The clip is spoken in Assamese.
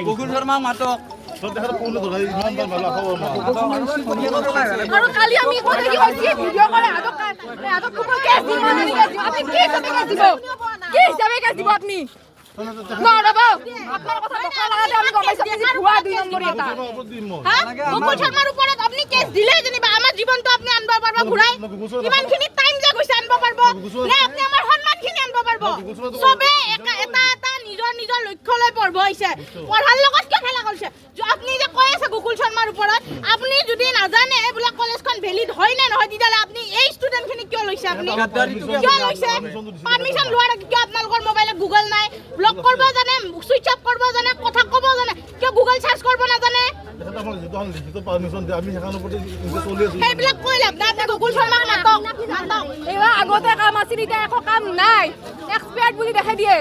গকুল শৰ্মা মাতক আৰু কালি আমি কথা কি কৈছি ভিডিঅ' কৰে আদক কেছ দিব আপনি কি হিচাপে কেছ দিব আপনি নৰব আপনাৰ কথা দেখা লাগাতে আমি গম পাইছো আপনি ভুয়া 2 নম্বৰ এটা হ্যাঁ গকুল শৰ্মাৰ ওপৰত আপনি কেছ দিলে যেনিবা আমাৰ জীৱনটো আপনি আনব পাৰবা ঘুৰাই ইমানখিনি টাইম যে গৈছে আনব পাৰব নে আপনি আমাৰ সম্মানখিনি আনব পাৰব সবে এটা নিজৰ লক্ষ্যলৈ পঢ়ব হৈছে পঢ়াৰ লগত কি খেলা কৰিছে আপনি যে কৈ আছে গকুল শৰ্মাৰ ওপৰত আপনি যদি নাজানে বোলে কলেজখন ভ্যালিড হয় নে নহয় দিদালে আপনি এই ষ্টুডেন্টখিনি কিয় লৈছে আপনি কিয় লৈছে পারমিশন লোৱাৰ কিয় আপোনালোকৰ মোবাইলত গুগল নাই ব্লক কৰিব জানে সুইচ অফ কৰিব জানে কথা ক'ব জানে কিয় গুগল সাৰ্চ কৰিব নাজানে সেইবিলাক কৈ লাভ নাই গকুল শৰ্মাক নাটক এইবাৰ আগতে কাম আছিল এতিয়া একো কাম নাই এক্সপায়াৰ্ট বুলি দেখাই দিয়ে